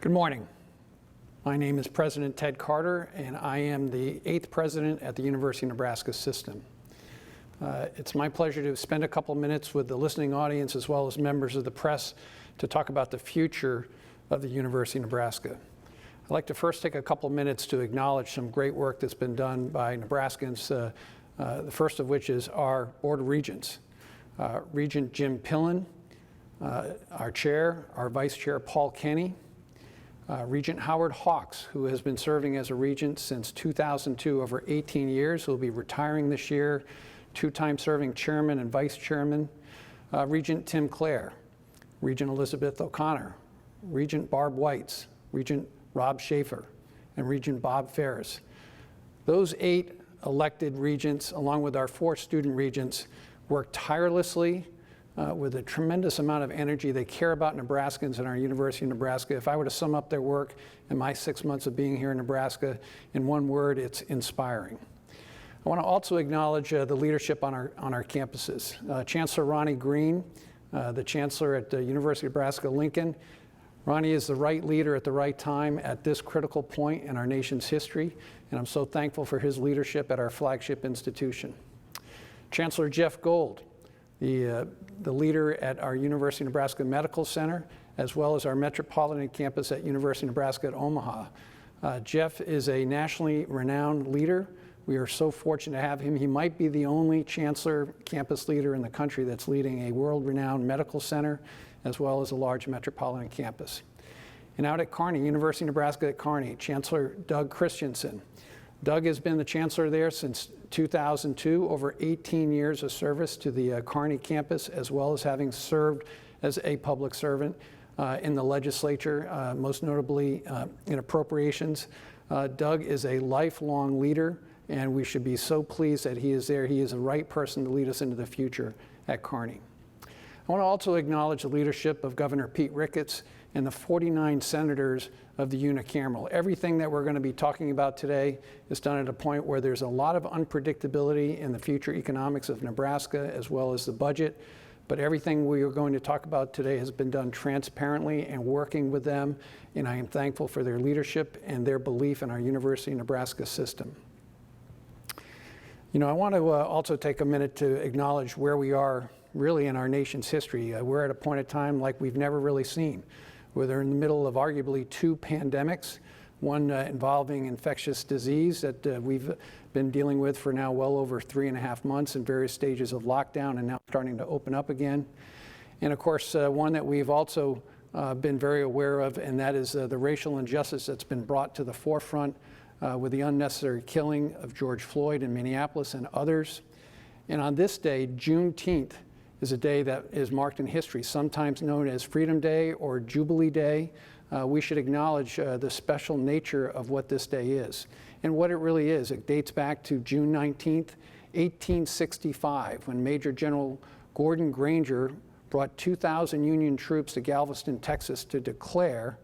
Good morning. My name is President Ted Carter, and I am the 8th president at the University of Nebraska system. It's my pleasure to spend a couple minutes with the listening audience as well as members of the press to talk about the future of the University of Nebraska. I'd like to first take a couple minutes to acknowledge some great work that's been done by Nebraskans, the first of which is our Board of Regents. Regent Jim Pillen, our chair, our vice chair Paul Kenny, Regent Howard Hawks, who has been serving as a regent since 2002, over 18 years, who will be retiring this year, two-time serving chairman and vice chairman, Regent Tim Clare, Regent Elizabeth O'Connor, Regent Barb Weitz, Regent Rob Schaefer, and Regent Bob Ferris. Those 8 elected regents, along with our 4 student regents, work tirelessly with a tremendous amount of energy. They care about Nebraskans and our University of Nebraska. If I were to sum up their work in my 6 months of being here in Nebraska in one word, it's inspiring. I want to also acknowledge the leadership on our campuses. Chancellor Ronnie Green, the Chancellor at the University of Nebraska-Lincoln. Ronnie is the right leader at the right time at this critical point in our nation's history, and I'm so thankful for his leadership at our flagship institution. Chancellor Jeff Gold, the leader at our University of Nebraska Medical Center, as well as our Metropolitan Campus at University of Nebraska at Omaha. Jeff is a nationally renowned leader. We are so fortunate to have him. He might be the only Chancellor campus leader in the country that's leading a world-renowned medical center, as well as a large metropolitan campus. And out at Kearney, University of Nebraska at Kearney, Chancellor Doug Christensen. Doug has been the chancellor there since 2002, over 18 years of service to the Kearney campus, as well as having served as a public servant in the legislature, most notably in appropriations. Doug is a lifelong leader, and we should be so pleased that he is there. He is the right person to lead us into the future at Kearney. I want to also acknowledge the leadership of Governor Pete Ricketts and the 49 senators of the unicameral. Everything that we're going to be talking about today is done at a point where there's a lot of unpredictability in the future economics of Nebraska, as well as the budget. But everything we are going to talk about today has been done transparently and working with them, and I am thankful for their leadership and their belief in our University of Nebraska system. You know, I want to also take a minute to acknowledge where we are really in our nation's history. We're at a point of time like we've never really seen. We're in the middle of arguably 2 pandemics, one involving infectious disease that we've been dealing with for now well over 3.5 months in various stages of lockdown and now starting to open up again. And of course, one that we've also been very aware of, and that is the racial injustice that's been brought to the forefront with the unnecessary killing of George Floyd in Minneapolis and others. And on this day, Juneteenth, is a day that is marked in history, sometimes known as Freedom Day or Jubilee Day. We should acknowledge the special nature of what this day is and what it really is. It dates back to June 19th, 1865, when Major General Gordon Granger brought 2,000 Union troops to Galveston, Texas to declare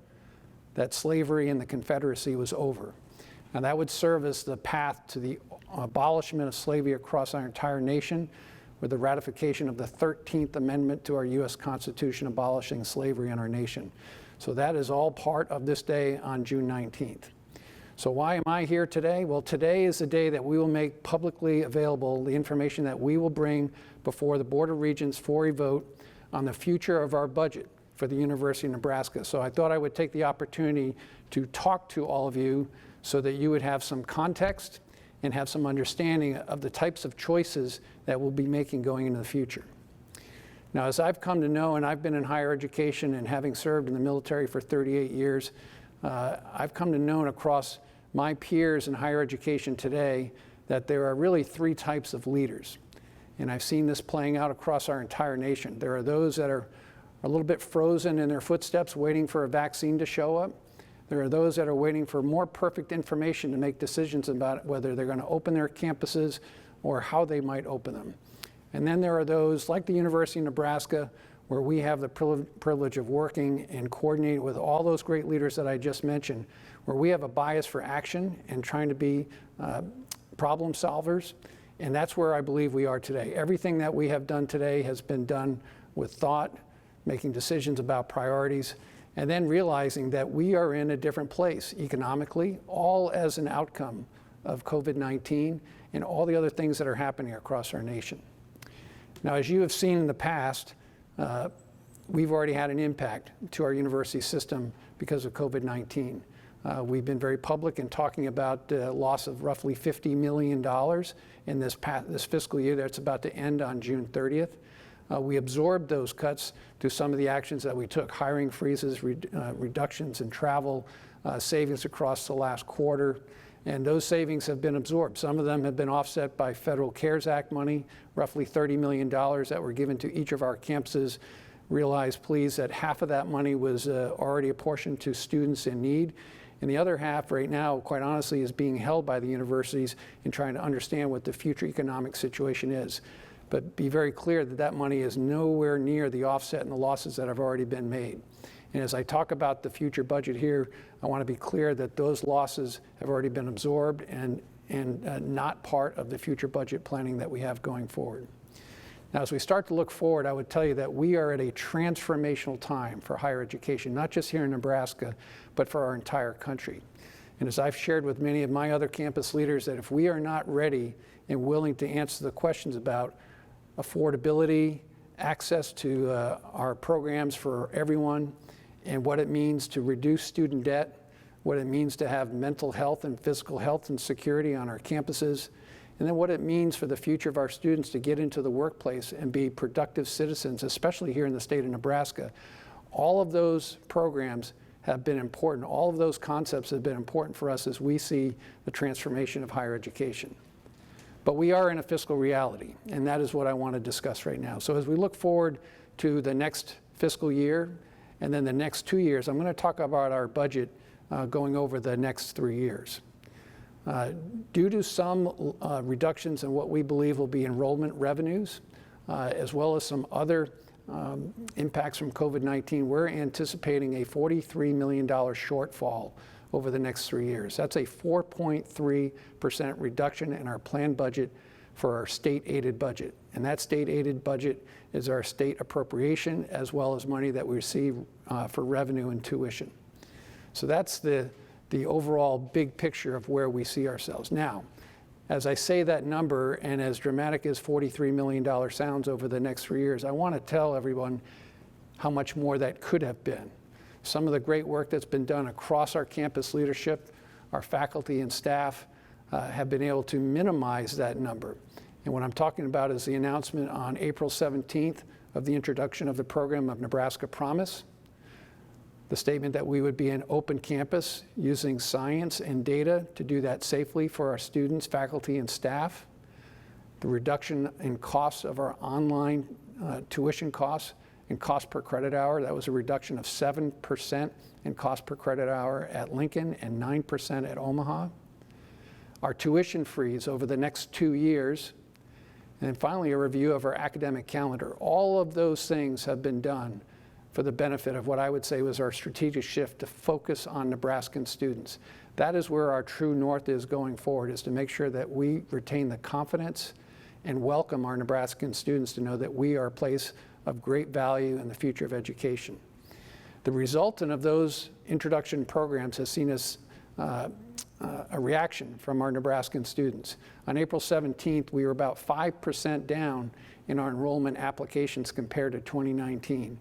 that slavery in the Confederacy was over. Now that would serve as the path to the abolishment of slavery across our entire nation, with the ratification of the 13th Amendment to our U.S. Constitution abolishing slavery in our nation. So that is all part of this day on June 19th. So why am I here today? Well, today is the day that we will make publicly available the information that we will bring before the Board of Regents for a vote on the future of our budget for the University of Nebraska. So I thought I would take the opportunity to talk to all of you so that you would have some context and have some understanding of the types of choices that we'll be making going into the future. Now, as I've come to know, and I've been in higher education and having served in the military for 38 years, I've come to know across my peers in higher education today that there are really 3 types of leaders. And I've seen this playing out across our entire nation. There are those that are a little bit frozen in their footsteps, waiting for a vaccine to show up. There are those that are waiting for more perfect information to make decisions about whether they're going to open their campuses or how they might open them. And then there are those, like the University of Nebraska, where we have the privilege of working and coordinating with all those great leaders that I just mentioned, where we have a bias for action and trying to be problem solvers. And that's where I believe we are today. Everything that we have done today has been done with thought, making decisions about priorities, and then realizing that we are in a different place economically, all as an outcome of COVID-19 and all the other things that are happening across our nation. Now, as you have seen in the past, we've already had an impact to our university system because of COVID-19. We've been very public in talking about the loss of roughly $50 million in this fiscal year that's about to end on June 30th. We absorbed those cuts through some of the actions that we took: hiring freezes, reductions in travel, savings across the last quarter, and those savings have been absorbed. Some of them have been offset by federal CARES Act money, roughly $30 million that were given to each of our campuses. Realize, please, that half of that money was already apportioned to students in need, and the other half right now, quite honestly, is being held by the universities in trying to understand what the future economic situation is. But be very clear that that money is nowhere near the offset and the losses that have already been made. And as I talk about the future budget here, I want to be clear that those losses have already been absorbed and not part of the future budget planning that we have going forward. Now, as we start to look forward, I would tell you that we are at a transformational time for higher education, not just here in Nebraska, but for our entire country. And as I've shared with many of my other campus leaders, that if we are not ready and willing to answer the questions about affordability, access to our programs for everyone, and what it means to reduce student debt, what it means to have mental health and physical health and security on our campuses, and then what it means for the future of our students to get into the workplace and be productive citizens, especially here in the state of Nebraska. All of those programs have been important. All of those concepts have been important for us as we see the transformation of higher education. But we are in a fiscal reality, and that is what I want to discuss right now. So as we look forward to the next fiscal year and then the next 2 years, I'm going to talk about our budget going over the next 3 years. Due to some reductions in what we believe will be enrollment revenues, as well as some other impacts from COVID-19, we're anticipating a $43 million shortfall over the next 3 years. That's a 4.3% reduction in our planned budget for our state-aided budget. And that state-aided budget is our state appropriation as well as money that we receive for revenue and tuition. So that's the overall big picture of where we see ourselves. Now, as I say that number, and as dramatic as $43 million sounds over the next 3 years, I want to tell everyone how much more that could have been. Some of the great work that's been done across our campus leadership, our faculty and staff, have been able to minimize that number. And what I'm talking about is the announcement on April 17th of the introduction of the program of Nebraska Promise, the statement that we would be an open campus using science and data to do that safely for our students, faculty, and staff, the reduction in costs of our online tuition costs and cost per credit hour. That was a reduction of 7% in cost per credit hour at Lincoln and 9% at Omaha. Our tuition freeze over the next 2 years, and then finally a review of our academic calendar. All of those things have been done for the benefit of what I would say was our strategic shift to focus on Nebraskan students. That is where our true north is going forward, is to make sure that we retain the confidence and welcome our Nebraskan students to know that we are a place of great value in the future of education. The resultant of those introduction programs has seen us a reaction from our Nebraskan students. On April 17th, we were about 5% down in our enrollment applications compared to 2019.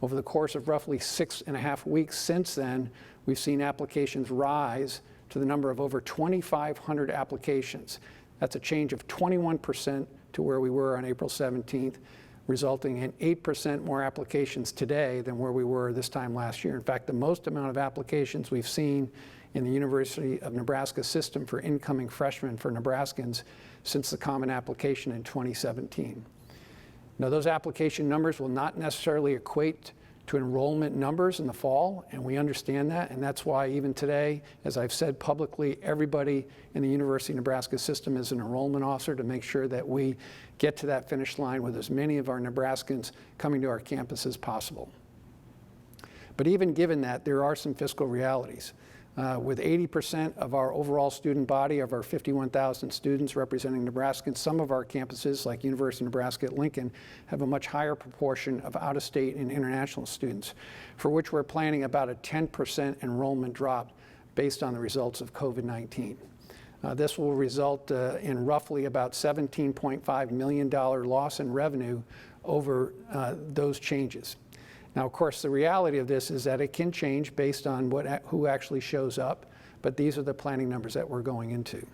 Over the course of roughly 6.5 weeks since then, we've seen applications rise to the number of over 2,500 applications. That's a change of 21% to where we were on April 17th, resulting in 8% more applications today than where we were this time last year. In fact, the most amount of applications we've seen in the University of Nebraska system for incoming freshmen for Nebraskans since the Common Application in 2017. Now, those application numbers will not necessarily equate to enrollment numbers in the fall, and we understand that, and that's why even today, as I've said publicly, everybody in the University of Nebraska system is an enrollment officer to make sure that we get to that finish line with as many of our Nebraskans coming to our campus as possible. But even given that, there are some fiscal realities. with 80% of our overall student body of our 51,000 students representing Nebraskans. Some of our campuses, like University of Nebraska at Lincoln, have a much higher proportion of out-of-state and international students, for which we're planning about a 10% enrollment drop based on the results of COVID-19. This will result in roughly about $17.5 million loss in revenue over those changes. Now, of course, the reality of this is that it can change based on who actually shows up, but these are the planning numbers that we're going into.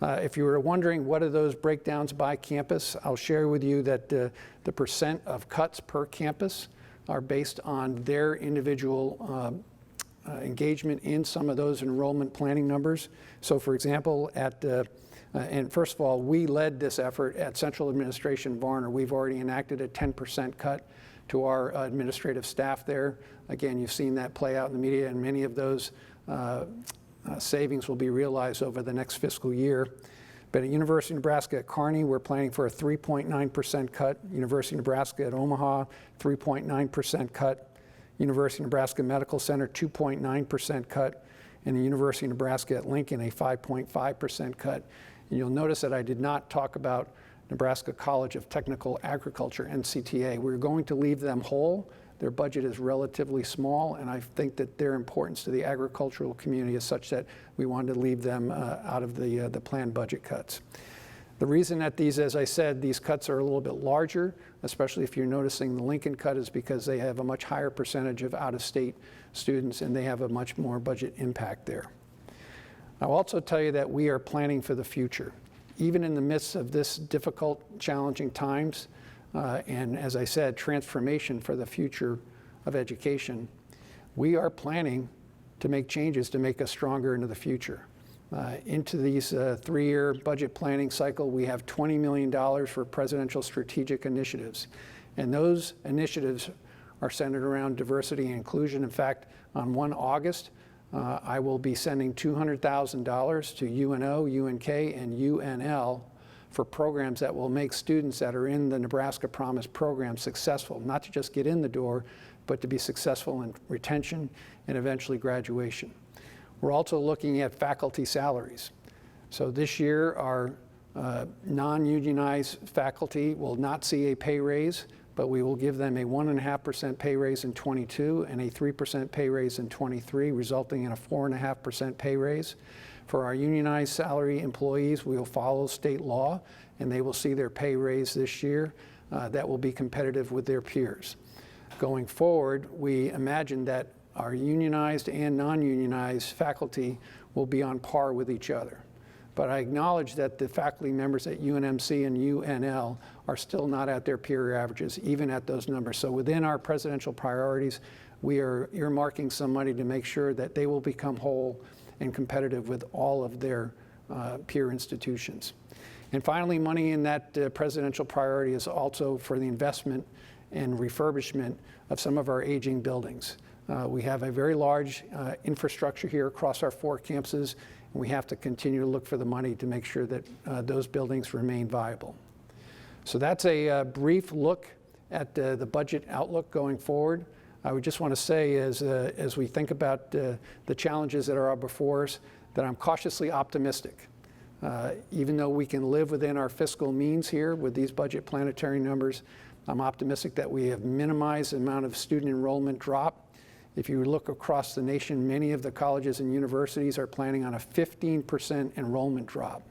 If you were wondering what are those breakdowns by campus, I'll share with you that the percent of cuts per campus are based on their individual engagement in some of those enrollment planning numbers. So, for example, and first of all, we led this effort at Central Administration Varner. We've already enacted a 10% cut to our administrative staff there. Again, you've seen that play out in the media, and many of those savings will be realized over the next fiscal year. But at University of Nebraska at Kearney, we're planning for a 3.9% cut. University of Nebraska at Omaha, 3.9% cut. University of Nebraska Medical Center, 2.9% cut. And the University of Nebraska at Lincoln, a 5.5% cut. And you'll notice that I did not talk about Nebraska College of Technical Agriculture, NCTA. We're going to leave them whole. Their budget is relatively small, and I think that their importance to the agricultural community is such that we wanted to leave them out of the planned budget cuts. The reason that these, as I said, these cuts are a little bit larger, especially if you're noticing the Lincoln cut, is because they have a much higher percentage of out-of-state students, and they have a much more budget impact there. I'll also tell you that we are planning for the future. Even in the midst of this difficult, challenging times, and as I said, transformation for the future of education, we are planning to make changes to make us stronger into the future. Into these three-year budget planning cycle, we have $20 million for presidential strategic initiatives. And those initiatives are centered around diversity and inclusion. In fact, on 1 August, I will be sending $200,000 to UNO, UNK, and UNL for programs that will make students that are in the Nebraska Promise program successful, not to just get in the door, but to be successful in retention and eventually graduation. We're also looking at faculty salaries. So this year, our non-unionized faculty will not see a pay raise, but we will give them a 1.5% pay raise in '22 and a 3% pay raise in '23, resulting in a 4.5% pay raise. For our unionized salary employees, we will follow state law, and they will see their pay raise this year that will be competitive with their peers. Going forward, we imagine that our unionized and non-unionized faculty will be on par with each other. But I acknowledge that the faculty members at UNMC and UNL are still not at their peer averages, even at those numbers. So within our presidential priorities, we are earmarking some money to make sure that they will become whole and competitive with all of their peer institutions. And finally, money in that presidential priority is also for the investment and refurbishment of some of our aging buildings. We have a very large infrastructure here across our 4 campuses, and we have to continue to look for the money to make sure that those buildings remain viable. So that's a brief look at the budget outlook going forward. I would just want to say, as we think about the challenges that are before us, that I'm cautiously optimistic. Even though we can live within our fiscal means here with these budget planetary numbers, I'm optimistic that we have minimized the amount of student enrollment drop. If you look across the nation, many of the colleges and universities are planning on a 15% enrollment drop.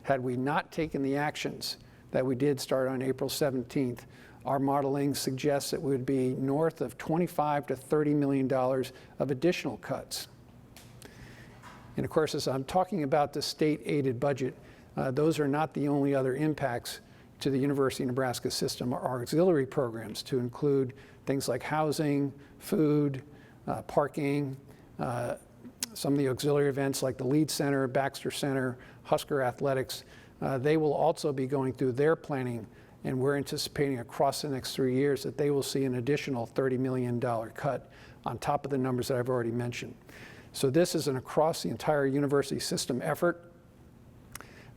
Had we not taken the actions that we did start on April 17th, our modeling suggests that we would be north of $25 to $30 million of additional cuts. And of course, as I'm talking about the state-aided budget, those are not the only other impacts to the University of Nebraska system. Our auxiliary programs, to include things like housing, food, parking, some of the auxiliary events like the Lead Center, Baxter Center, Husker Athletics, they will also be going through their planning, and we're anticipating across the next 3 years that they will see an additional $30 million cut on top of the numbers that I've already mentioned. So this is an across the entire university system effort.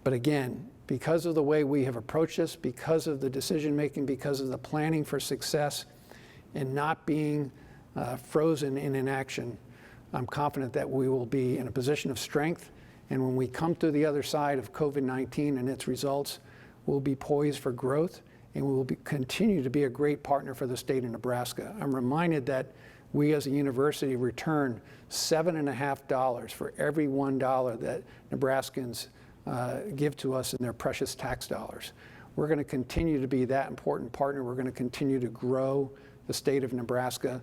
But again, because of the way we have approached this, because of the decision making, because of the planning for success, and not being frozen in inaction, I'm confident that we will be in a position of strength, and when we come to the other side of COVID-19 and its results, we'll be poised for growth, and we will continue to be a great partner for the state of Nebraska. I'm reminded that we as a university return $7.50 for every $1 that Nebraskans give to us in their precious tax dollars. We're going to continue to be that important partner. We're going to continue to grow the state of Nebraska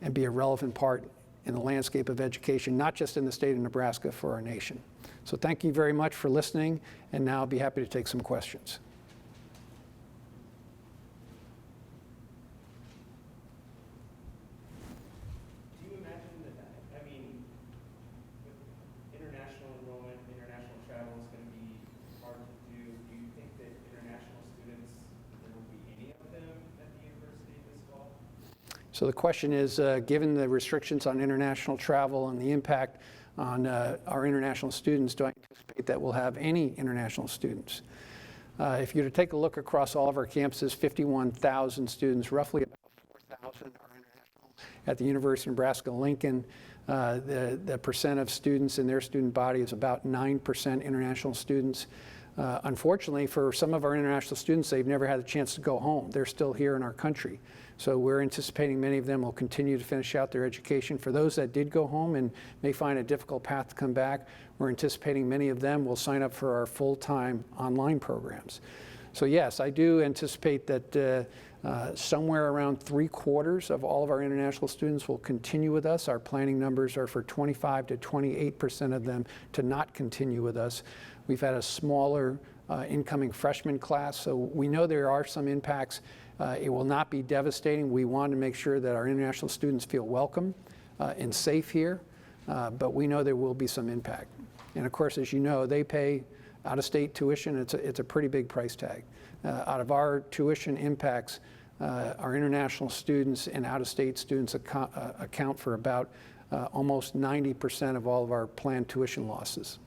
and be a relevant part in the landscape of education, not just in the state of Nebraska, for our nation. So thank you very much for listening, and now I'll be happy to take some questions. Do you imagine that, I mean, with international enrollment, international travel is going to be hard to do. Do you think that international students, there will be any of them at the university this fall? So the question is, given the restrictions on international travel and the impact on our international students, do I anticipate that we'll have any international students? If you were to take a look across all of our campuses, 51,000 students, roughly about 4,000 are international. At the University of Nebraska-Lincoln, the percent of students in their student body is about 9% international students. Unfortunately, for some of our international students, they've never had a chance to go home. They're still here in our country. So we're anticipating many of them will continue to finish out their education. For those that did go home and may find a difficult path to come back, we're anticipating many of them will sign up for our full-time online programs. So yes, I do anticipate that somewhere around 3/4 of all of our international students will continue with us. Our planning numbers are for 25 to 28% of them to not continue with us. We've had a smaller incoming freshman class, so we know there are some impacts. It will not be devastating. We want to make sure that our international students feel welcome and safe here, but we know there will be some impact. And of course, as you know, they pay out-of-state tuition. It's a pretty big price tag. Out of our tuition impacts, our international students and out-of-state students account for about almost 90% of all of our planned tuition losses.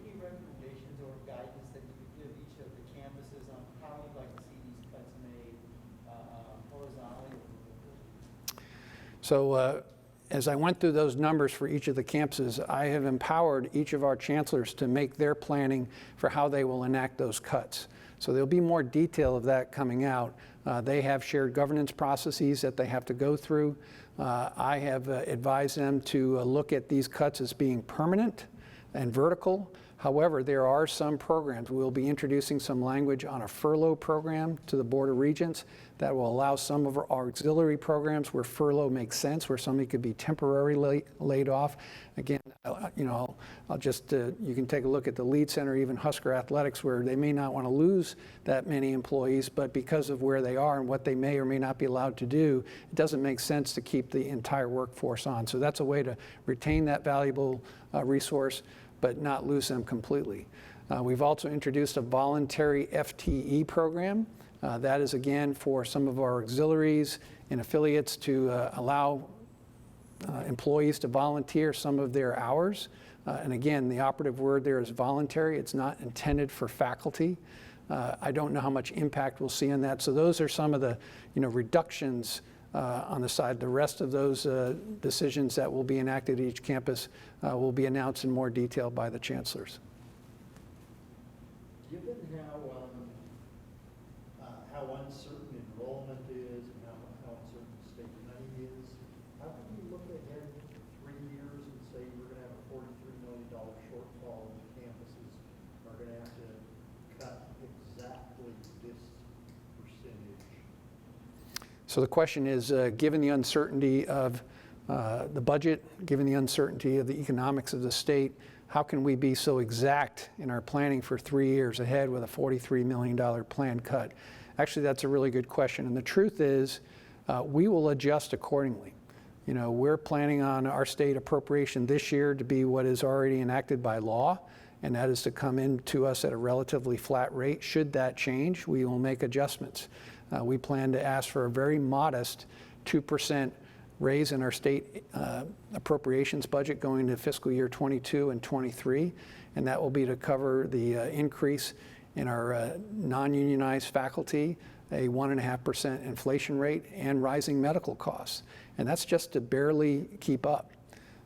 Any recommendations or guidance that you could give each of the campuses on how you'd like to see these cuts made horizontally or vertically? So as I went through those numbers for each of the campuses, I have empowered each of our chancellors to make their planning for how they will enact those cuts. So there'll be more detail of that coming out. They have shared governance processes that they have to go through. I have advised them to look at these cuts as being permanent and vertical. However, there are some programs. We'll be introducing some language on a furlough program to the Board of Regents that will allow some of our auxiliary programs where furlough makes sense, where somebody could be temporarily laid off. Again, I'll just, you can take a look at the Lead Center, even Husker Athletics, where they may not want to lose that many employees, but because of where they are and what they may or may not be allowed to do, it doesn't make sense to keep the entire workforce on. So that's a way to retain that valuable resource, but not lose them completely. We've also introduced a voluntary FTE program. That is, again, for some of our auxiliaries and affiliates to allow employees to volunteer some of their hours. And again, the operative word there is voluntary. It's not intended for faculty. I don't know how much impact we'll see on that. So those are some of the reductions on the side. The rest of those decisions that will be enacted at each campus will be announced in more detail by the chancellors. Given how uncertain enrollment is and how uncertain state money is, how can we look ahead 3 years and say we're going to have a $43 million shortfall and the campuses are going to have to cut exactly this percentage? So the question is, given the uncertainty of the budget, given the uncertainty of the economics of the state, how can we be so exact in our planning for 3 years ahead with a $43 million planned cut? Actually, that's a really good question. And the truth is, we will adjust accordingly. We're planning on our state appropriation this year to be what is already enacted by law, and that is to come into us at a relatively flat rate. Should that change, we will make adjustments. We plan to ask for a very modest 2% raise in our state appropriations budget going into fiscal year 22 and 23, and that will be to cover the increase in our non-unionized faculty, a 1.5% inflation rate and rising medical costs. And that's just to barely keep up.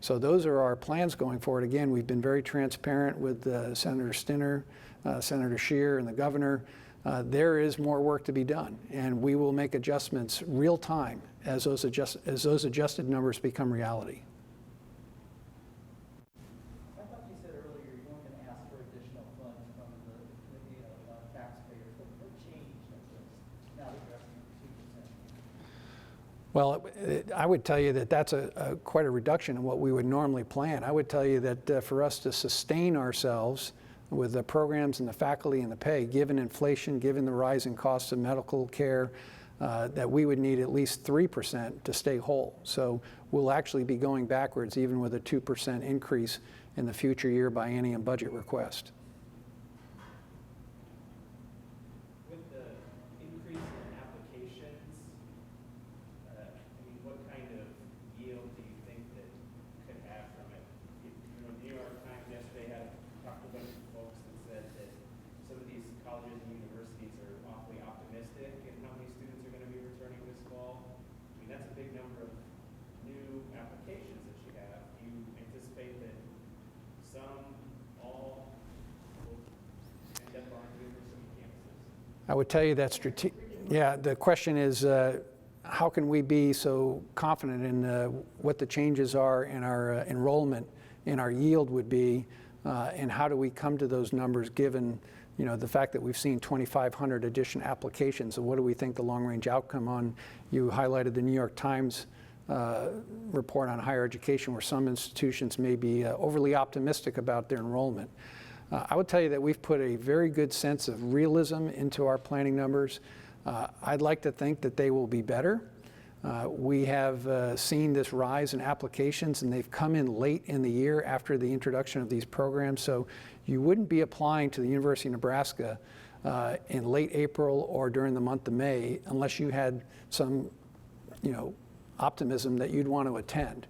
So those are our plans going forward. Again, we've been very transparent with Senator Stinner, Senator Scheer, and the governor. There is more work to be done, and we will make adjustments real time as those adjusted numbers become reality. I thought you said earlier you weren't going to ask for additional funds from the taxpayers. What changed at this now that you're asking for 2%? Well, I would tell you that that's quite a reduction in what we would normally plan. I would tell you that for us to sustain ourselves with the programs and the faculty and the pay, given inflation, given the rising costs of medical care, that we would need at least 3% to stay whole. So we'll actually be going backwards even with a 2% increase in the future year biennium budget request. With the increase in applications, I mean, what kind of yield do you think that could have from it? You know, New York Times yesterday had talked to a bunch of folks that said that some of these colleges and universities are awfully optimistic in how many students are going to be returning this fall. I mean, that's a big number of new applications that you have. Do you anticipate that some, all, will end up on university campuses? I would tell you that the question is, how can we be so confident in what the changes are in our enrollment and our yield would be, and how do we come to those numbers given the fact that we've seen 2,500 additional applications? And what do we think the long-range outcome on? You highlighted the New York Times report on higher education, where some institutions may be overly optimistic about their enrollment. I would tell you that we've put a very good sense of realism into our planning numbers. I'd like to think that they will be better. We have seen this rise in applications, and they've come in late in the year after the introduction of these programs. So you wouldn't be applying to the University of Nebraska in late April or during the month of May unless you had some, optimism that you'd want to attend.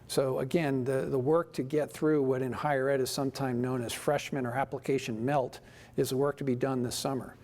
So again, the work to get through what in higher ed is sometimes known as freshman or application melt is the work to be done this summer.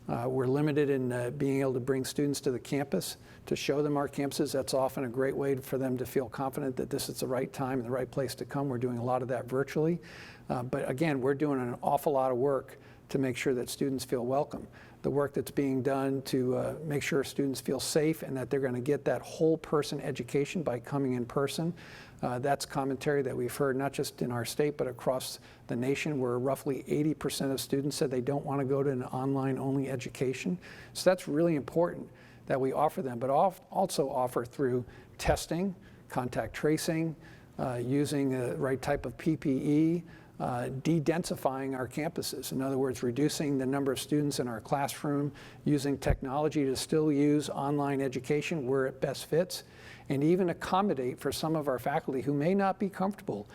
We're limited in being able to bring students to the campus to show them our campuses. That's often a great way for them to feel confident that this is the right time and the right place to come. We're doing a lot of that virtually. But again, we're doing an awful lot of work to make sure that students feel welcome. The work that's being done to make sure students feel safe and that they're going to get that whole person education by coming in person. That's commentary that we've heard not just in our state but across the nation, where roughly 80% of students said they don't want to go to an online-only education. So that's really important that we offer them, but also offer through testing, contact tracing, using the right type of PPE, de-densifying our campuses. In other words, reducing the number of students in our classroom, using technology to still use online education where it best fits, and even accommodate for some of our faculty who may not be comfortable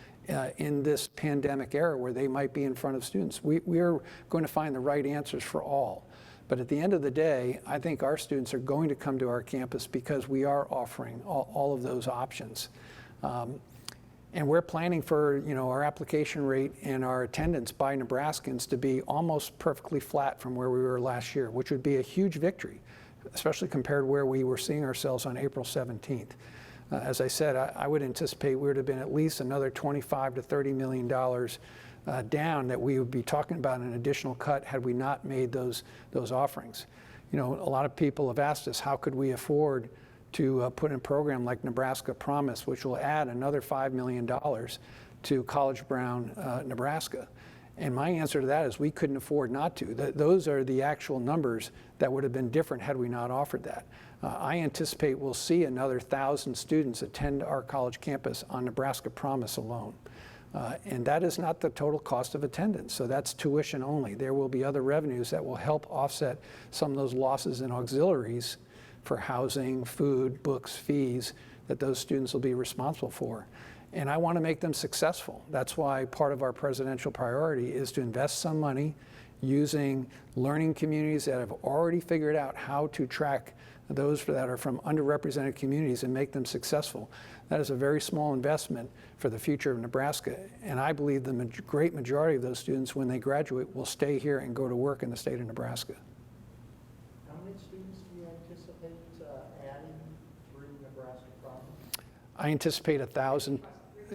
in this pandemic era where they might be in front of students. We're going to find the right answers for all. But at the end of the day, I think our students are going to come to our campus because we are offering all of those options. And we're planning for our application rate and our attendance by Nebraskans to be almost perfectly flat from where we were last year, which would be a huge victory, especially compared to where we were seeing ourselves on April 17th. As I said, I would anticipate we would have been at least another $25 to $30 million down that we would be talking about an additional cut had we not made those offerings. A lot of people have asked us, how could we afford to put in a program like Nebraska Promise, which will add another $5 million to College Brown, Nebraska? And my answer to that is we couldn't afford not to. Those are the actual numbers that would have been different had we not offered that. I anticipate we'll see another 1,000 students attend our college campus on Nebraska Promise alone. And that is not the total cost of attendance, so that's tuition only. There will be other revenues that will help offset some of those losses in auxiliaries for housing, food, books, fees that those students will be responsible for. And I want to make them successful. That's why part of our presidential priority is to invest some money using learning communities that have already figured out how to track those that are from underrepresented communities and make them successful. That is a very small investment for the future of Nebraska. And I believe the great majority of those students, when they graduate, will stay here and go to work in the state of Nebraska. How many students do you I anticipate 1,000.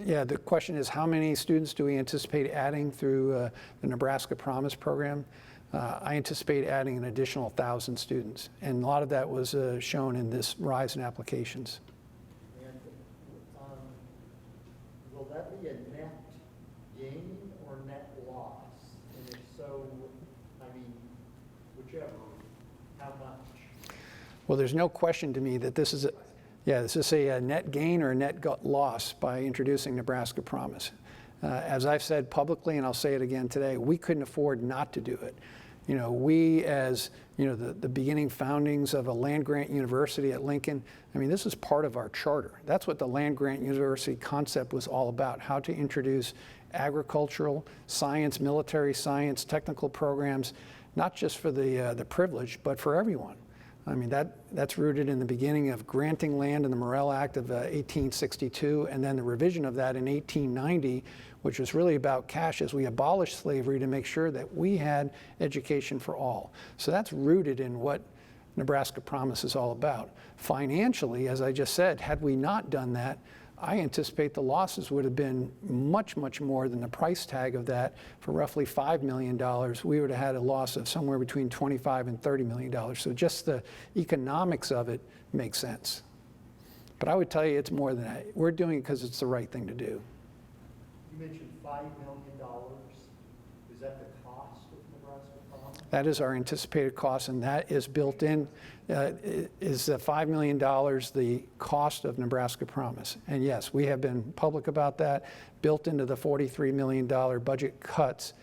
Yeah, the question is how many students do we anticipate adding through the Nebraska Promise program? I anticipate adding an additional 1,000 students, and a lot of that was shown in this rise in applications. And will that be a net gain or net loss? And if so, I mean, whichever, how much? Well, there's no question to me that this is a net gain or a net loss by introducing Nebraska Promise. As I've said publicly, and I'll say it again today, we couldn't afford not to do it. You know, we as, you know, the beginning foundings of a land-grant university at Lincoln, I mean, this is part of our charter. That's what the land-grant university concept was all about, how to introduce agricultural, science, military science, technical programs, not just for the privileged, but for everyone. I mean, that's rooted in the beginning of granting land in the Morrill Act of 1862, and then the revision of that in 1890, which was really about cash as we abolished slavery to make sure that we had education for all. So that's rooted in what Nebraska Promise is all about. Financially, as I just said, had we not done that, I anticipate the losses would have been much, much more than the price tag of that. For roughly $5 million, we would have had a loss of somewhere between $25 and $30 million. So just the economics of it makes sense. But I would tell you it's more than that. We're doing it because it's the right thing to do. You mentioned $5 million. Is that the cost of Nebraska Promise? That is our anticipated cost, and that is built in, is the $5 million the cost of Nebraska Promise. And yes, we have been public about that. Built into the $43 million budget cuts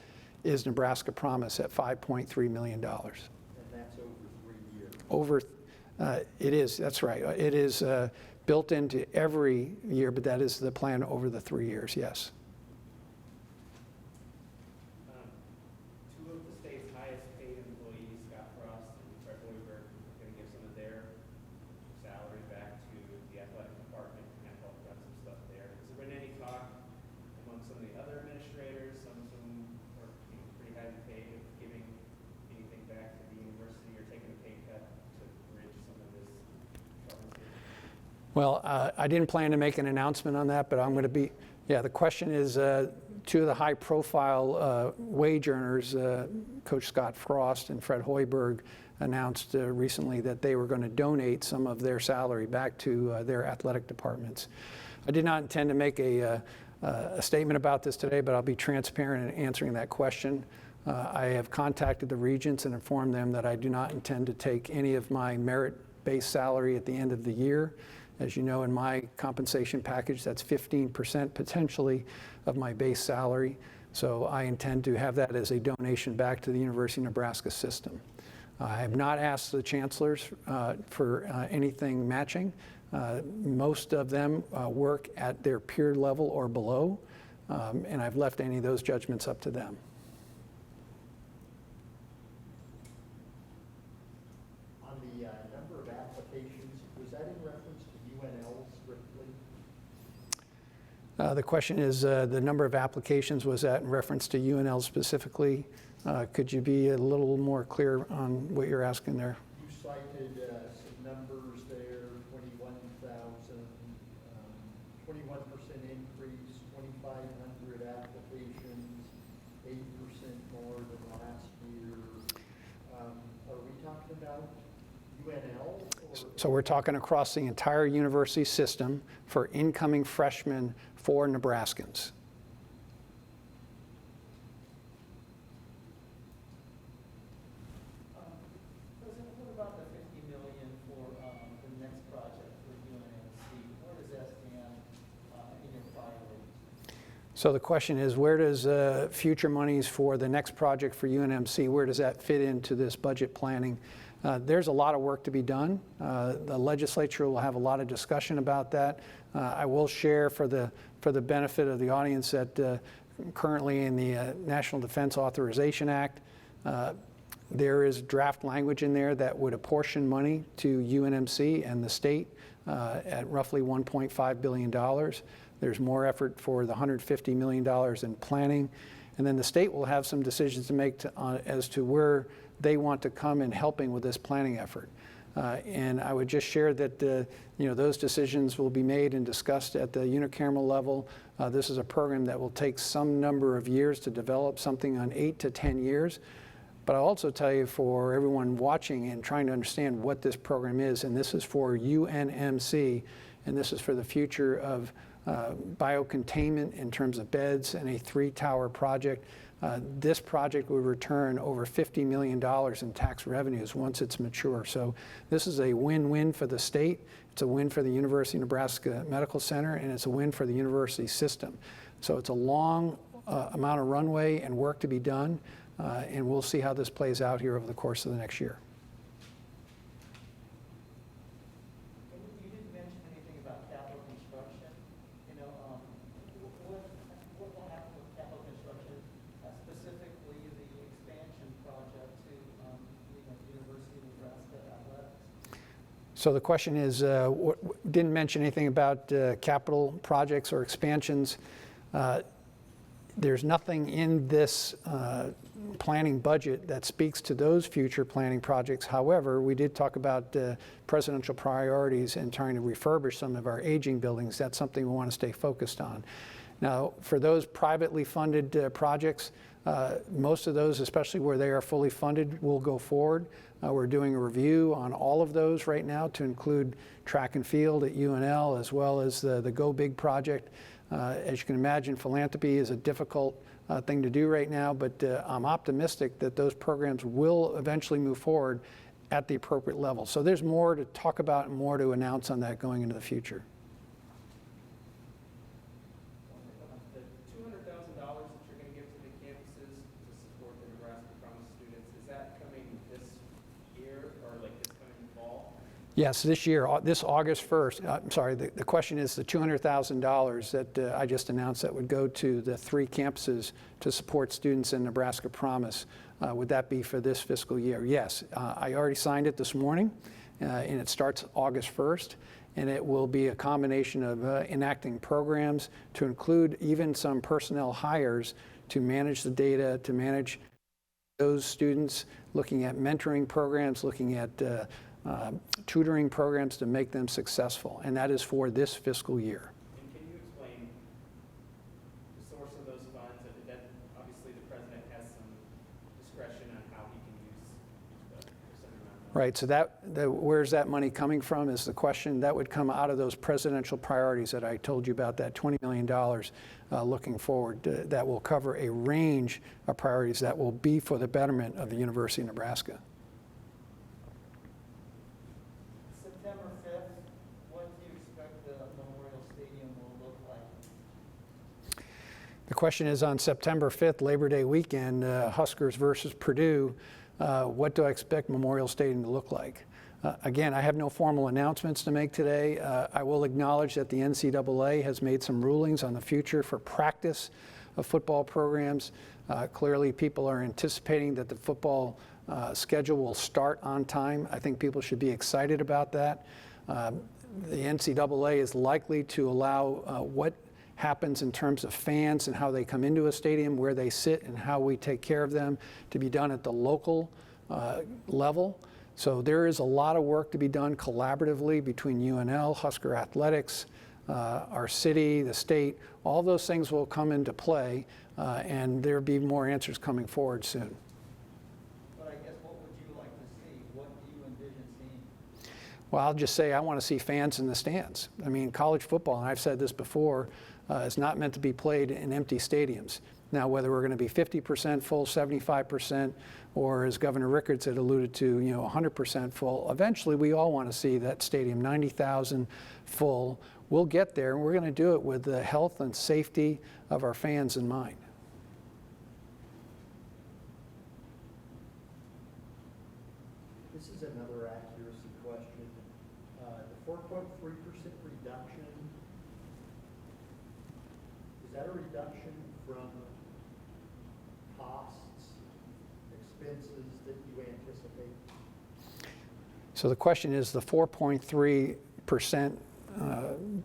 is Nebraska Promise at $5.3 million. And that's over 3 years? It is, that's right. It is built into every year, but that is the plan over the 3 years, yes. Two of the state's highest paid employees, Scott Frost and Fred Hoiberg, are going to give some of their salary back to the athletic department and kind of help run some stuff there. Has there been any talk among some of the other administrators, some are pretty highly paid, of giving anything back to the university or taking a pay cut to bridge some of this trouble here? Well, I didn't plan to make an announcement on that, but I'm going to be, yeah, the question is, two of the high-profile wage earners, Coach Scott Frost and Fred Hoiberg, announced recently that they were going to donate some of their salary back to their athletic departments. I did not intend to make a statement about this today, but I'll be transparent in answering that question. I have contacted the regents and informed them that I do not intend to take any of my merit-based salary at the end of the year. As you know, in my compensation package, that's 15% potentially of my base salary. So I intend to have that as a donation back to the University of Nebraska system. I have not asked the chancellors for anything matching. Most of them work at their peer level or below, and I've left any of those judgments up to them. On the number of applications, was that in reference to UNL strictly? The question is, the number of applications, was that in reference to UNL specifically? Could you be a little more clear on what you're asking there? You cited some numbers there, 21,000, 21% increase, 2,500 applications, 8% more than last year. Are we talking about UNL? So we're talking across the entire university system for incoming freshmen for Nebraskans. President, what about the $50 million for the next project for UNMC? Where does that stand in your priorities? So the question is, where does future monies for the next project for UNMC, where does that fit into this budget planning? There's a lot of work to be done. The legislature will have a lot of discussion about that. I will share for the benefit of the audience that currently in the National Defense Authorization Act, there is draft language in there that would apportion money to UNMC and the state at roughly $1.5 billion. There's more effort for the $150 million in planning. And then the state will have some decisions to make as to where they want to come in helping with this planning effort. And I would just share that those decisions will be made and discussed at the unicameral level. This is a program that will take some number of years to develop, something on 8 to 10 years. But I'll also tell you, for everyone watching and trying to understand what this program is, and this is for UNMC, and this is for the future of biocontainment in terms of beds and a 3-tower project. This project would return over $50 million in tax revenues once it's mature. So this is a win-win for the state, it's a win for the University of Nebraska Medical Center, and it's a win for the university system. So it's a long amount of runway and work to be done, and we'll see how this plays out here over the course of the next year. You didn't mention anything about capital construction. What will happen with capital construction, specifically the expansion project to University of Nebraska athletics? So the question is, didn't mention anything about capital projects or expansions. There's nothing in this planning budget that speaks to those future planning projects. However, we did talk about presidential priorities and trying to refurbish some of our aging buildings. That's something we want to stay focused on. Now, for those privately funded projects, most of those, especially where they are fully funded, will go forward. We're doing a review on all of those right now to include track and field at UNL, as well as the Go Big project. As you can imagine, philanthropy is a difficult thing to do right now, but I'm optimistic that those programs will eventually move forward at the appropriate level. So there's more to talk about and more to announce on that going into the future. The $200,000 that you're going to give to the campuses to support the Nebraska Promise students, is that coming this year or like this coming fall? Yes, this year, this August 1st. I'm sorry, the question is the $200,000 that I just announced that would go to the 3 campuses to support students in Nebraska Promise. Would that be for this fiscal year? Yes, I already signed it this morning, and it starts August 1st. And it will be a combination of enacting programs to include even some personnel hires to manage the data, to manage those students, looking at mentoring programs, looking at tutoring programs to make them successful, and that is for this fiscal year. And can you explain the source of those funds? That obviously the president has some discretion on how he can use a certain amount of money. Right, so where's that money coming from is the question. That would come out of those presidential priorities that I told you about, that $20 million looking forward. That will cover a range of priorities that will be for the betterment of the University of Nebraska. September 5th, what do you expect the Memorial Stadium will look like? The question is on September 5th, Labor Day weekend, Huskers versus Purdue. What do I expect Memorial Stadium to look like? Again, I have no formal announcements to make today. I will acknowledge that the NCAA has made some rulings on the future for practice of football programs. Clearly, people are anticipating that the football schedule will start on time. I think people should be excited about that. The NCAA is likely to allow what happens in terms of fans and how they come into a stadium, where they sit and how we take care of them, to be done at the local level. So there is a lot of work to be done collaboratively between UNL, Husker Athletics, our city, the state. All those things will come into play, and there'll be more answers coming forward soon. But I guess what would you like to see? What do you envision seeing? Well, I'll just say I want to see fans in the stands. I mean, college football, and I've said this before, is not meant to be played in empty stadiums. Now, whether we're going to be 50% full, 75%, or as Governor Rickards had alluded to, 100% full, eventually we all want to see that stadium 90,000 full. We'll get there, and we're going to do it with the health and safety of our fans in mind. This is another accuracy question. The 4.3% reduction, is that a reduction from costs, expenses that you anticipate? So the question is the 4.3%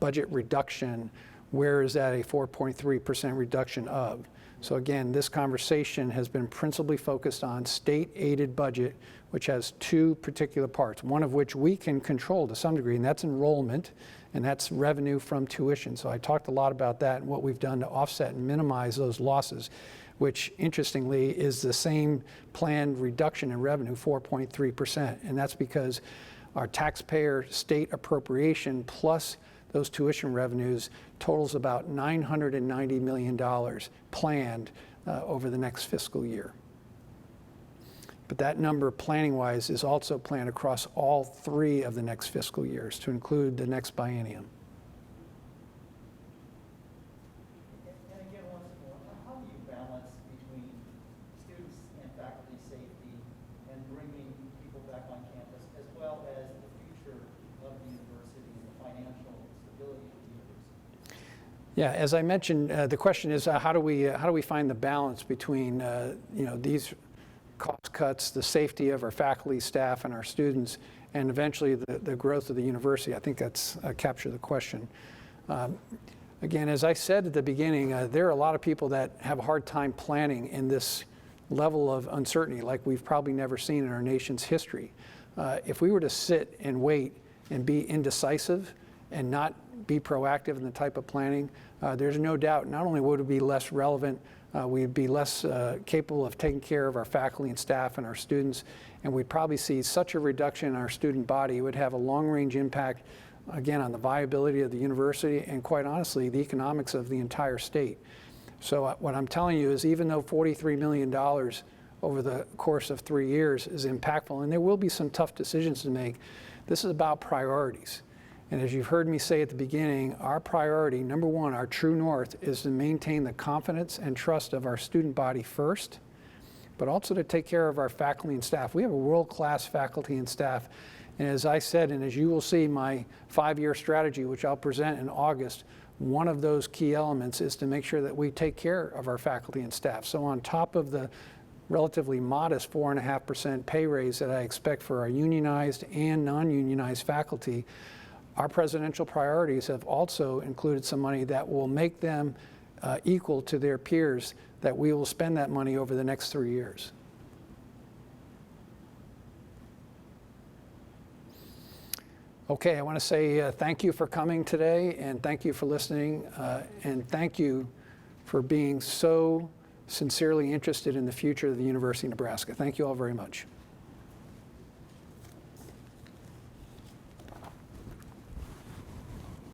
budget reduction, where is that a 4.3% reduction of? So again, this conversation has been principally focused on state-aided budget, which has two particular parts, one of which we can control to some degree, and that's enrollment, and that's revenue from tuition. So I talked a lot about that and what we've done to offset and minimize those losses, which interestingly is the same planned reduction in revenue, 4.3%. And that's because our taxpayer state appropriation plus those tuition revenues totals about $990 million planned over the next fiscal year. But that number, planning-wise, is also planned across all 3 of the next fiscal years to include the next biennium. And again, once more, how do you balance between students and faculty safety and bringing people back on campus, as well as the future of the university and the financial stability of the university? Yeah, as I mentioned, the question is how do we find the balance between these cost cuts, the safety of our faculty, staff, and our students, and eventually the growth of the university. I think that's captured the question. Again, as I said at the beginning, there are a lot of people that have a hard time planning in this level of uncertainty like we've probably never seen in our nation's history. If we were to sit and wait and be indecisive and not be proactive in the type of planning, there's no doubt not only would it be less relevant, we'd be less capable of taking care of our faculty and staff and our students, and we'd probably see such a reduction in our student body. It would have a long-range impact, again, on the viability of the university and, quite honestly, the economics of the entire state. So what I'm telling you is even though $43 million over the course of 3 years is impactful, and there will be some tough decisions to make, this is about priorities. And as you've heard me say at the beginning, our priority, number one, our true north, is to maintain the confidence and trust of our student body first, but also to take care of our faculty and staff. We have a world-class faculty and staff. And as I said, and as you will see, my 5-year strategy, which I'll present in August, one of those key elements is to make sure that we take care of our faculty and staff. So on top of the relatively modest 4.5% pay raise that I expect for our unionized and non-unionized faculty, our presidential priorities have also included some money that will make them equal to their peers, that we will spend that money over the next 3 years. Okay, I want to say thank you for coming today, and thank you for listening, and thank you for being so sincerely interested in the future of the University of Nebraska. Thank you all very much.